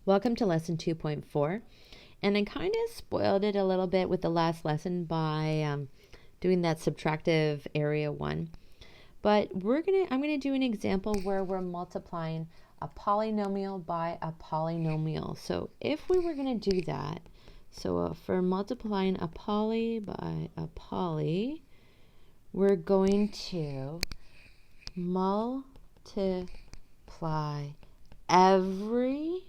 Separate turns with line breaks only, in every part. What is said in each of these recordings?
Welcome to lesson 2.4, and I kind of spoiled it a little bit with the last lesson by doing that subtractive area 1. But I'm gonna do an example where we're multiplying a polynomial by a polynomial. So if we were gonna do that, so for multiplying a poly by a poly, we're going to multiply every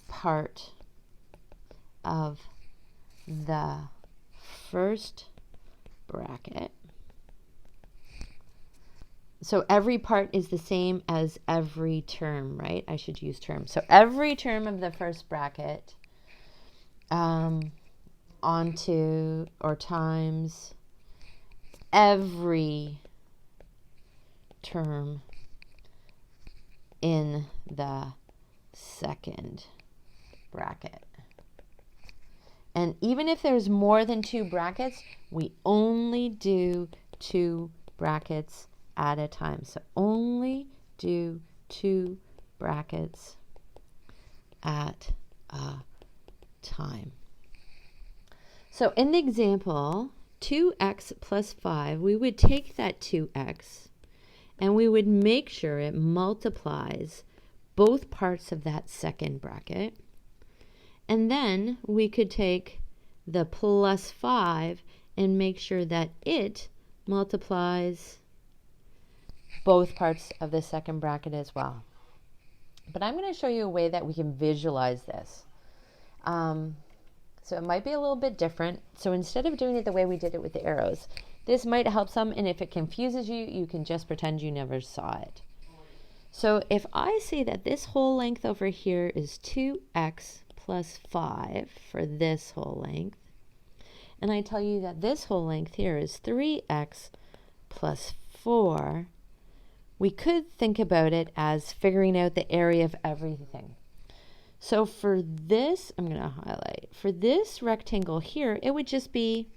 part of the first bracket. So every part is the same as every term, right? I should use term. So every term of the first bracket onto or times every term in the second bracket. And even if there's more than 2 brackets, we only do 2 brackets at a time. So only do 2 brackets at a time. So in the example, 2x plus 5, we would take that 2x and we would make sure it multiplies both parts of that second bracket. And then we could take the plus 5 and make sure that it multiplies both parts of the second bracket as well. But I'm going to show you a way that we can visualize this. So it might be a little bit different. So instead of doing it the way we did it with the arrows, this might help some, and if it confuses you, you can just pretend you never saw it. So if I say that this whole length over here is 2x plus 5 for this whole length, and I tell you that this whole length here is 3x plus 4, we could think about it as figuring out the area of everything. So for this, I'm going to highlight, for this rectangle here, it would just be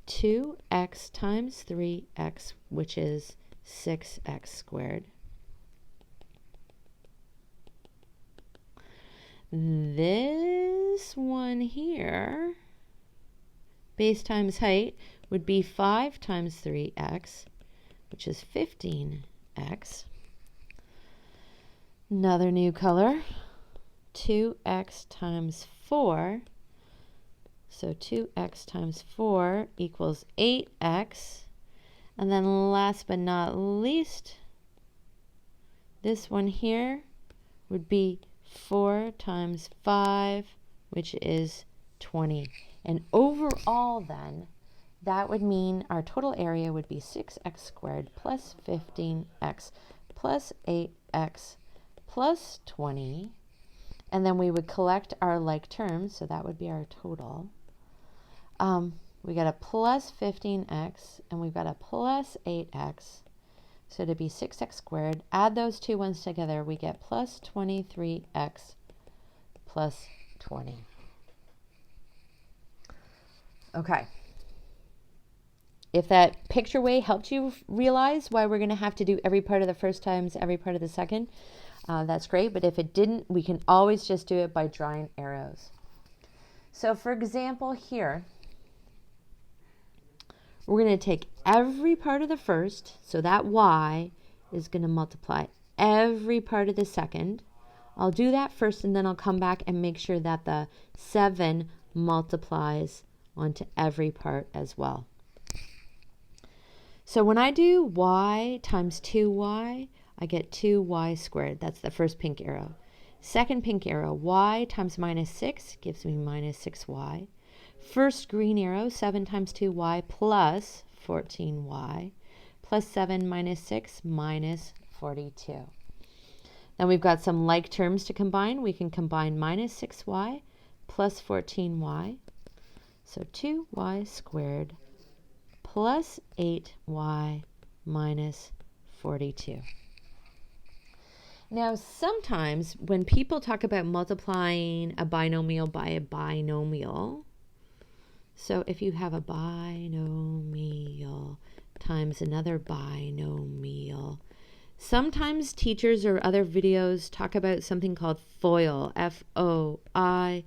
2x times 3x, which is 6x squared. This one here, base times height, would be 5 times 3x, which is 15x. Another new color, 2x times 4. So 2x times 4 equals 8x. And then last but not least, this one here would be 4 times 5, which is 20. And overall then, that would mean our total area would be 6x squared plus 15x plus 8x plus 20. And then we would collect our like terms, so that would be our total. We got a plus 15x, and we've got a plus 8x. So to be 6x squared, add those two ones together, we get plus 23x plus 20. Okay. If that picture way helped you realize why we're going to have to do every part of the first times every part of the second, that's great. But if it didn't, we can always just do it by drawing arrows. So for example here, we're going to take every part of the first, so that y is going to multiply every part of the second. I'll do that first, and then I'll come back and make sure that the 7 multiplies onto every part as well. So when I do y times 2y, I get 2y squared. That's the first pink arrow. Second pink arrow, y times minus 6 gives me minus 6y. First green arrow, 7 times 2y plus 14y, plus 7 minus 6 minus 42. Then we've got some like terms to combine. We can combine minus 6y plus 14y. So 2y squared plus 8y minus 42. Now, sometimes when people talk about multiplying a binomial by a binomial, so if you have a binomial times another binomial, Sometimes teachers or other videos talk about something called FOIL, F-O-I-L.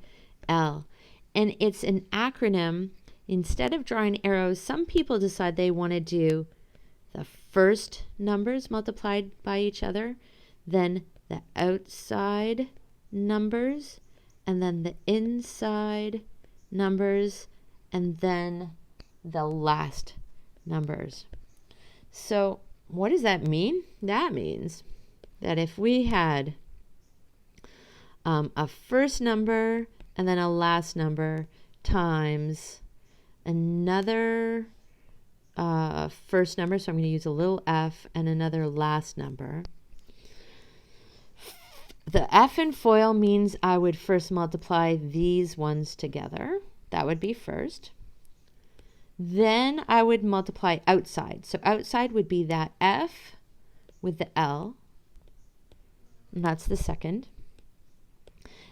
And it's an acronym. Instead of drawing arrows, some people decide they want to do the first numbers multiplied by each other, then the outside numbers, and then the inside numbers, and then the last numbers. So what does that mean? That means that if we had a first number and then a last number times another first number, so I'm going to use a little f, and another last number. The f in FOIL means I would first multiply these ones together. That would be first. Then I would multiply outside. So outside would be that f with the L, and that's the second.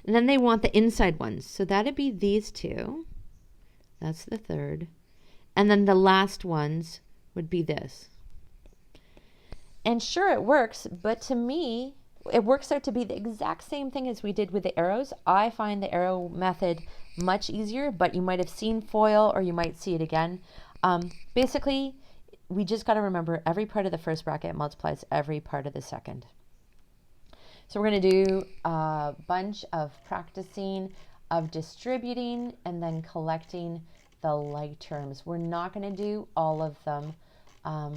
And then they want the inside ones. So that'd be these two. That's the third. And then the last ones would be this. And sure, it works, but to me, it works out to be the exact same thing as we did with the arrows. I find the arrow method much easier, but you might have seen FOIL or you might see it again. Basically, we just got to remember every part of the first bracket multiplies every part of the second. So we're going to do a bunch of practicing of distributing and then collecting the like terms. We're not going to do all of them.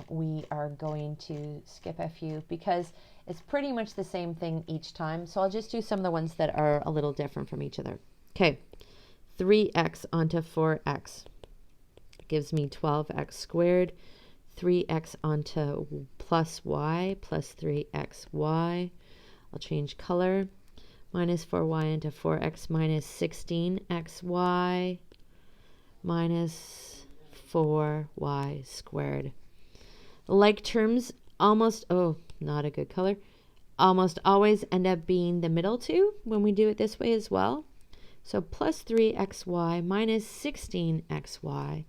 We are going to skip a few because it's pretty much the same thing each time. So I'll just do some of the ones that are a little different from each other. Okay, 3x onto 4x gives me 12x squared. 3x onto plus y plus 3xy. I'll change color. Minus 4y into 4x minus 16xy minus 4y squared. Like terms almost, not a good color, almost always end up being the middle two when we do it this way as well. So plus 3xy minus 16xy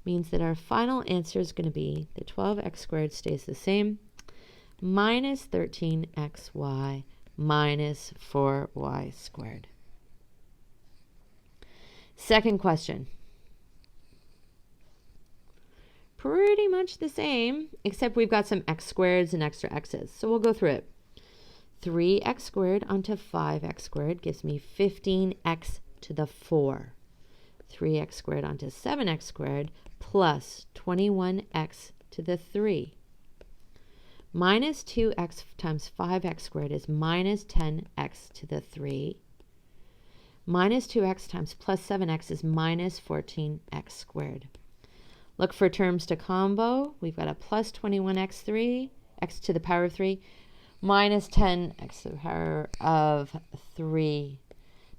means that our final answer is going to be the 12x squared stays the same, minus 13xy minus 4y squared. Second question. Pretty much the same, except we've got some x squareds and extra x's. So we'll go through it. 3x squared onto 5x squared gives me 15x to the 4. 3x squared onto 7x squared plus 21x to the 3. Minus 2x times 5x squared is minus 10x to the 3. Minus 2x times plus 7x is minus 14x squared. Look for terms to combo. We've got a plus 21x3, x to the power of 3, minus 10x to the power of 3.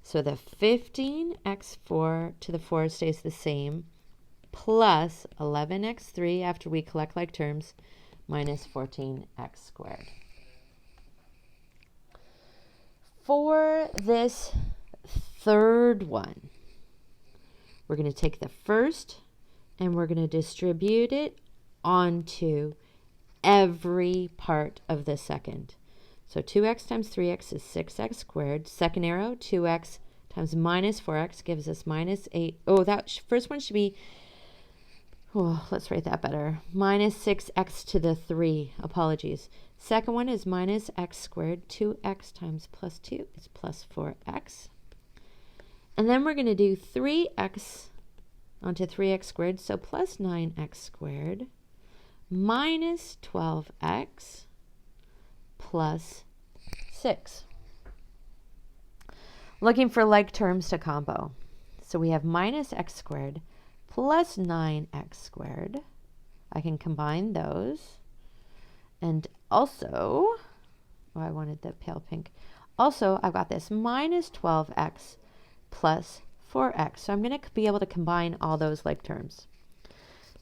So the 15x4 to the 4 stays the same, plus 11x3 after we collect like terms, minus 14x squared. For this third one, we're going to take the first and we're going to distribute it onto every part of the second. So 2x times 3x is 6x squared. Second arrow, 2x times minus 4x gives us minus 8. Oh, that first one should be, let's write that better. Minus 6x to the 3. Apologies. Second one is minus x squared. 2x times plus 2 is plus 4x. And then we're going to do 3x onto 3x squared, so plus 9x squared minus 12x plus 6. Looking for like terms to combo. So we have minus x squared plus 9x squared. I can combine those. And also, I wanted the pale pink. Also, I've got this minus 12x plus 4x. So I'm going to be able to combine all those like terms.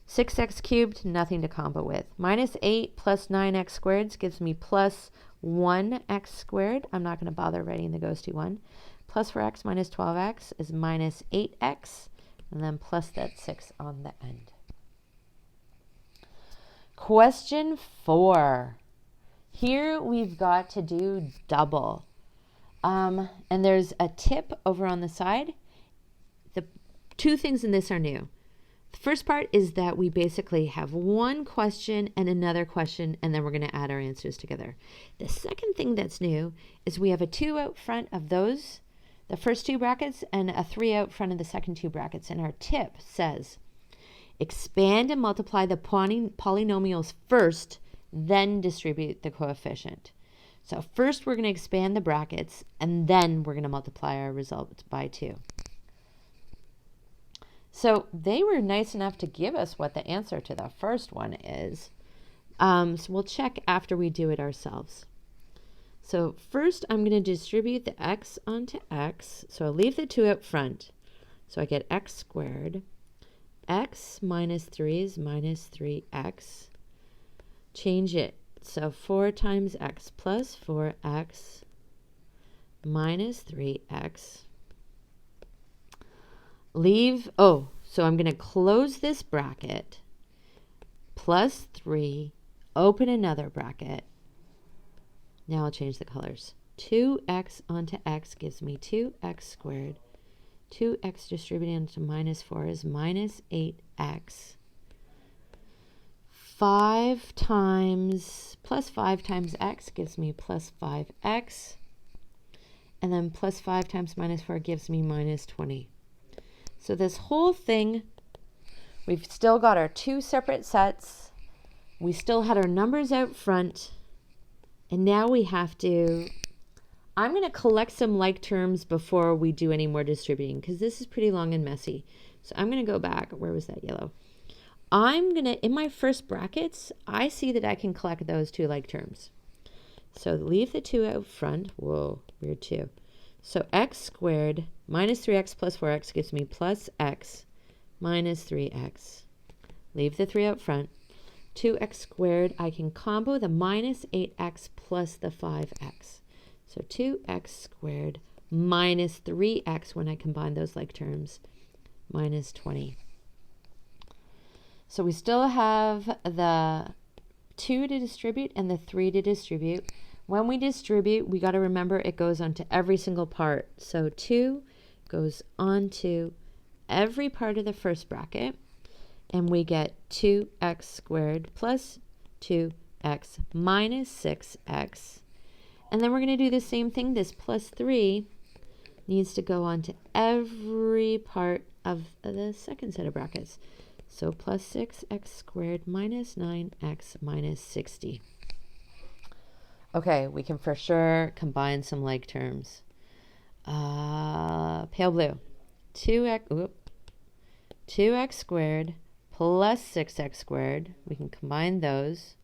6x cubed, nothing to combo with. Minus 8 plus 9x squared gives me plus 1x squared. I'm not going to bother writing the ghosty one. Plus 4x minus 12x is minus 8x, and then plus that 6 on the end. Question 4. Here we've got to do double. And there's a tip over on the side. The two things in this are new. The first part is that we basically have one question and another question, and then we're going to add our answers together. The second thing that's new is we have a 2 out front of those, the first two brackets, and a 3 out front of the second two brackets. And our tip says, expand and multiply the polynomials first, then distribute the coefficient. So first we're going to expand the brackets, and then we're going to multiply our result by 2. So they were nice enough to give us what the answer to the first one is. So we'll check after we do it ourselves. So first I'm going to distribute the x onto x. So I'll leave the 2 up front. So I get x squared. X minus 3 is minus 3x. Change it. So 4 times x plus 4x minus 3x. So I'm going to close this bracket, plus 3, open another bracket. Now I'll change the colors. 2x onto x gives me 2x squared. 2x distributed into minus 4 is minus 8x. 5 times x gives me plus 5x. And then plus 5 times minus 4 gives me minus 20. So this whole thing, we've still got our 2 separate sets. We still had our numbers out front. And now we have to, I'm going to collect some like terms before we do any more distributing, because this is pretty long and messy. So I'm going to go back. Where was that yellow? I'm going to, in my first brackets, I see that I can collect those 2 like terms. So leave the 2 out front. Whoa, weird 2. So x squared minus 3x plus 4x gives me plus x minus 3x. Leave the 3 out front. 2x squared, I can combo the minus 8x plus the 5x. So 2x squared minus 3x when I combine those like terms, minus 20. So we still have the 2 to distribute and the 3 to distribute. When we distribute, we got to remember it goes onto every single part. So 2 goes onto every part of the first bracket, and we get 2x squared plus 2x minus 6x. And then we're going to do the same thing. This plus 3 needs to go onto every part of the second set of brackets. So plus 6x squared minus 9x minus 60. Okay, we can for sure combine some like terms. Pale blue. 2x squared plus 6x squared. We can combine those.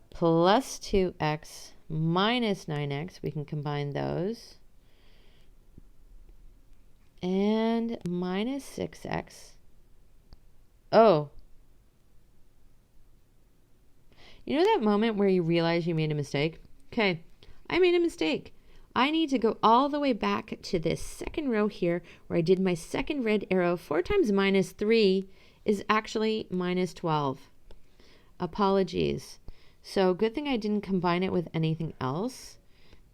Plus 2x minus 9x. We can combine those. And minus 6x. Oh. You know that moment where you realize you made a mistake? Okay, I made a mistake. I need to go all the way back to this second row here where I did my second red arrow. 4 times minus 3 is actually minus 12. Apologies. So good thing I didn't combine it with anything else.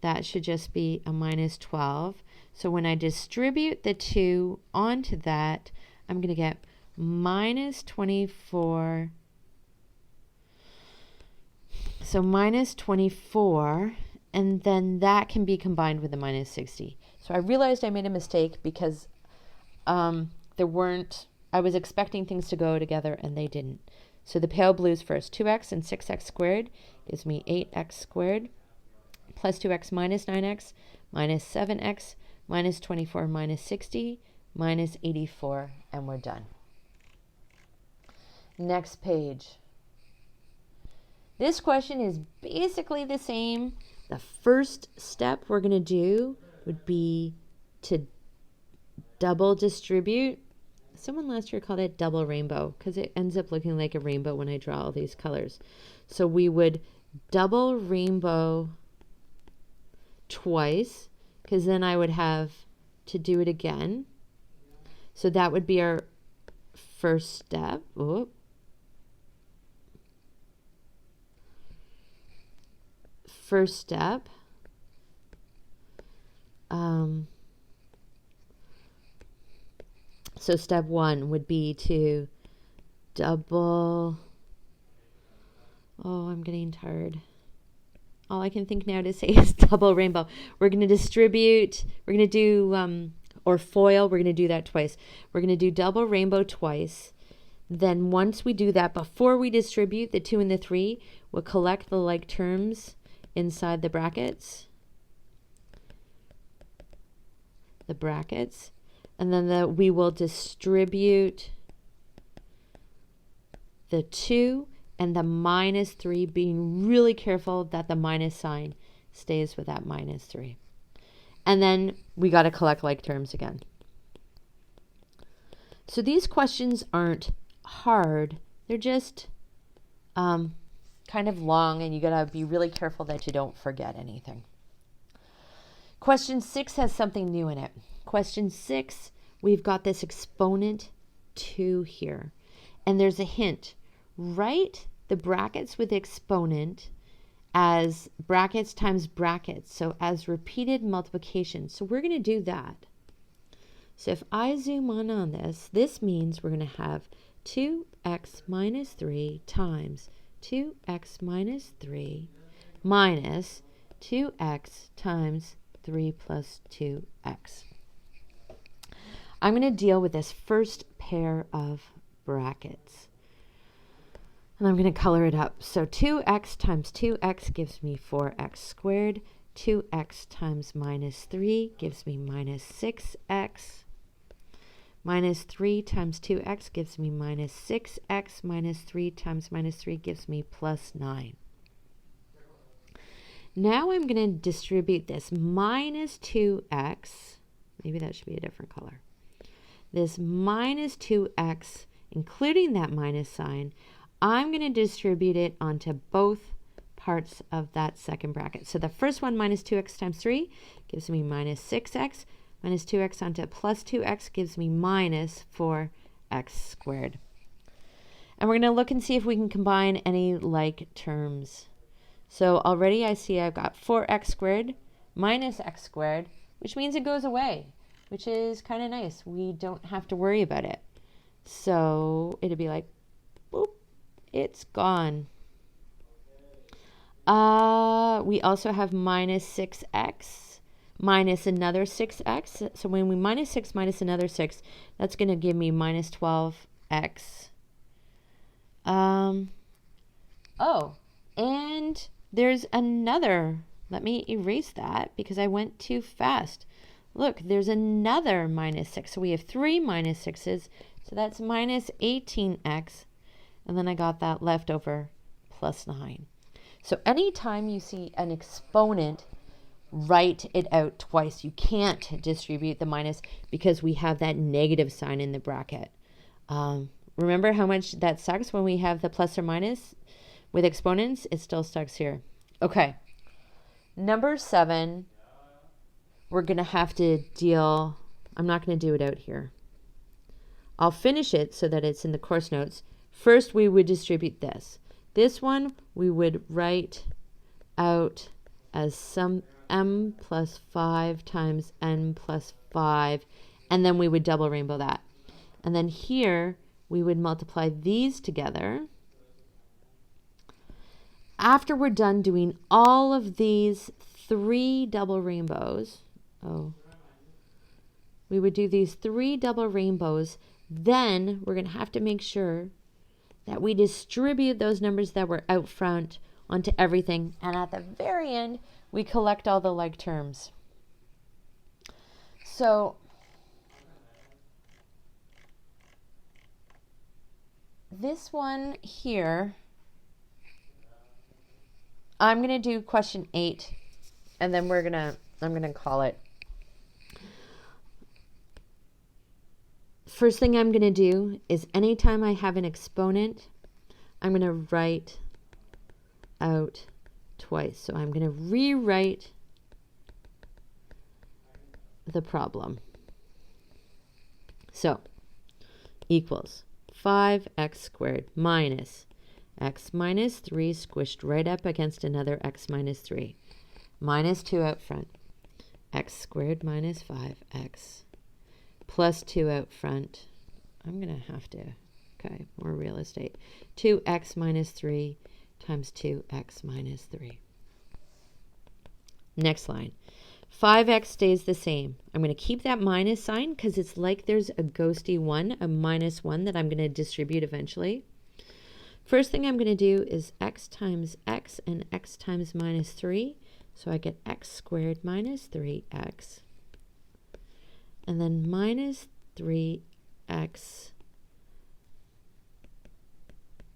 That should just be a minus 12. So when I distribute the 2 onto that, I'm going to get minus 24. So minus 24, and then that can be combined with the minus 60. So I realized I made a mistake because I was expecting things to go together and they didn't. So the pale blues first. 2x and 6x squared gives me 8x squared plus 2x minus 9x minus 7x minus 24 minus 60 minus 84, and we're done. Next page. This question is basically the same. The first step we're going to do would be to double distribute. Someone last year called it double rainbow because it ends up looking like a rainbow when I draw all these colors. So we would double rainbow twice because then I would have to do it again. So that would be our first step. first step. So step 1 would be to double. Oh, I'm getting tired. All I can think now to say is double rainbow. We're going to distribute. We're going to do, or FOIL, we're going to do that twice. We're going to do double rainbow twice. Then once we do that, before we distribute the 2 and the 3, we'll collect the like terms inside the brackets. And then we will distribute the 2 and the minus 3, being really careful that the minus sign stays with that minus 3. And then we got to collect like terms again. So these questions aren't hard. They're just kind of long, and you got to be really careful that you don't forget anything. Question 6 has something new in it. Question 6, we've got this exponent 2 here. And there's a hint. Write the brackets with exponent as brackets times brackets, so as repeated multiplication. So we're going to do that. So if I zoom on this, this means we're going to have 2x minus 3 times 2x minus 3 minus 2x times 3 plus 2x. I'm going to deal with this first pair of brackets. And I'm going to color it up. So 2x times 2x gives me 4x squared. 2x times minus 3 gives me minus 6x. Minus 3 times 2x gives me minus 6x. Minus 3 times minus 3 gives me plus 9. Now I'm going to distribute this minus 2x. Maybe that should be a different color. This minus 2x, including that minus sign, I'm going to distribute it onto both parts of that second bracket. So the first one, minus 2x times 3, gives me minus 6x. Minus 2x onto plus 2x gives me minus 4x squared. And we're going to look and see if we can combine any like terms. So already I see I've got 4x squared minus x squared, which means it goes away, which is kind of nice. We don't have to worry about it. So it'll be like, boop. It's gone. We also have minus 6x minus another 6x. So when we minus 6 minus another 6, that's going to give me minus 12x. Oh, and there's another. Let me erase that because I went too fast. Look, there's another minus 6. So we have 3 minus 6's. So that's minus 18x. And then I got that leftover plus 9. So anytime you see an exponent, write it out twice. You can't distribute the minus because we have that negative sign in the bracket. Remember how much that sucks when we have the plus or minus with exponents? It still sucks here. Okay. Number 7, we're going to have to deal. I'm not going to do it out here. I'll finish it so that it's in the course notes. First, we would distribute this. This one, we would write out as some m plus 5 times n plus 5, and then we would double rainbow that. And then here, we would multiply these together. After we're done doing all of these 3 double rainbows, we would do these 3 double rainbows, then we're going to have to make sure that we distribute those numbers that were out front onto everything. And at the very end, we collect all the like terms. So this one here, I'm going to do question 8, and then I'm going to call it. First thing I'm going to do is anytime I have an exponent, I'm going to write out twice. So I'm going to rewrite the problem. So equals 5x squared minus x minus 3 squished right up against another x minus 3. Minus 2 out front. X squared minus 5x plus 2 out front. I'm going to have to, okay, more real estate. 2x minus 3 times 2x minus 3. Next line. 5x stays the same. I'm going to keep that minus sign because it's like there's a ghosty 1, a minus 1 that I'm going to distribute eventually. First thing I'm going to do is x times x and x times minus 3. So I get x squared minus 3x. And then minus 3x.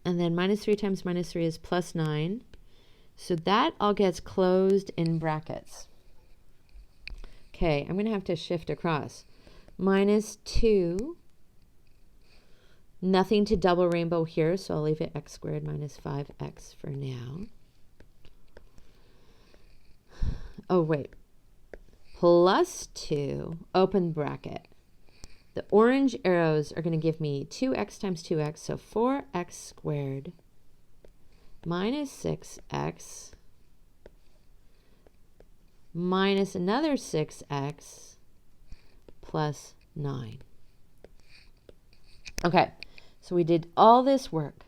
And then minus 3 times minus 3 is plus 9. So that all gets closed in brackets. Okay, I'm going to have to shift across. Minus 2. Nothing to double rainbow here, so I'll leave it x squared minus 5x for now. Oh, wait. Plus 2, open bracket. The orange arrows are going to give me 2x times 2x, so 4x squared minus 6x minus another 6x plus 9. Okay, so we did all this work.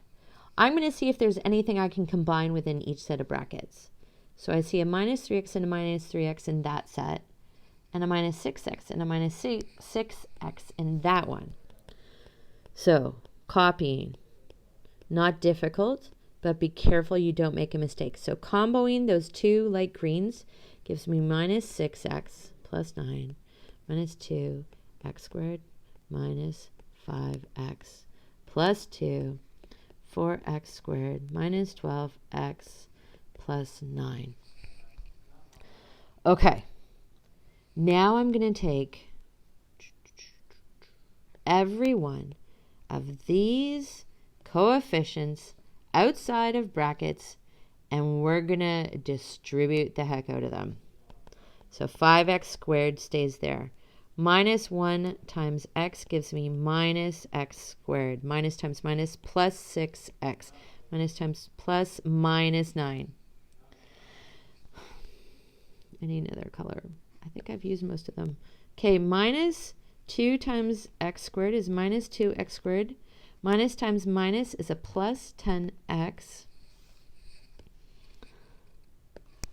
I'm going to see if there's anything I can combine within each set of brackets. So I see a minus 3x and a minus 3x in that set, and a minus 6x and a minus 6x in that one. So copying, not difficult, but be careful you don't make a mistake. So comboing those two light greens gives me minus 6x plus 9 minus 2x squared minus 5x plus 2, 4x squared minus 12x plus 9. Okay, now I'm going to take every one of these coefficients outside of brackets and we're going to distribute the heck out of them. So 5x squared stays there. Minus 1 times x gives me minus x squared. Minus times minus plus 6x. Minus times plus minus 9. I need another color. I think I've used most of them. Okay, minus 2 times x squared is minus 2x squared. Minus times minus is a plus 10x.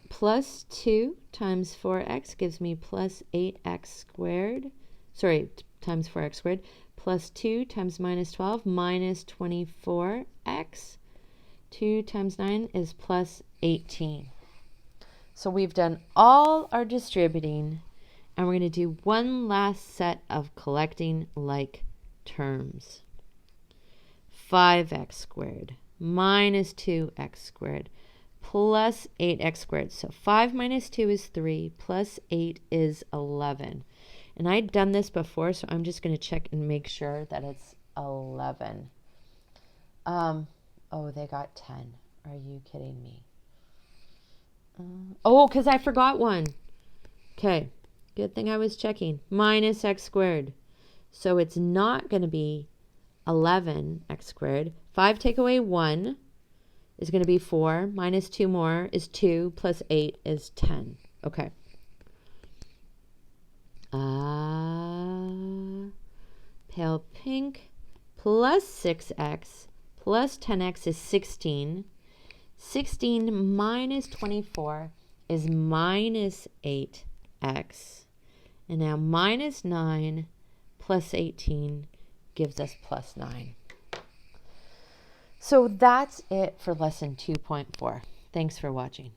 Plus 2 times 4x gives me plus 8x squared. Sorry, times 4x squared. Plus 2 times minus 12 minus 24x. 2 times 9 is plus 18. So we've done all our distributing, and we're going to do one last set of collecting like terms. 5x squared minus 2x squared plus 8x squared. So 5 minus 2 is 3, plus 8 is 11. And I'd done this before, so I'm just going to check and make sure that it's 11. Oh, they got 10. Are you kidding me? Oh, because I forgot one. Okay, good thing I was checking. Minus x squared. So it's not going to be 11x squared. 5 take away 1 is going to be 4. Minus 2 more is 2. Plus 8 is 10. Okay. Pale pink plus 6x plus 10x is 16. 16 minus 24 is minus 8x. And now minus 9 plus 18 gives us plus 9. So that's it for lesson 2.4. Thanks for watching.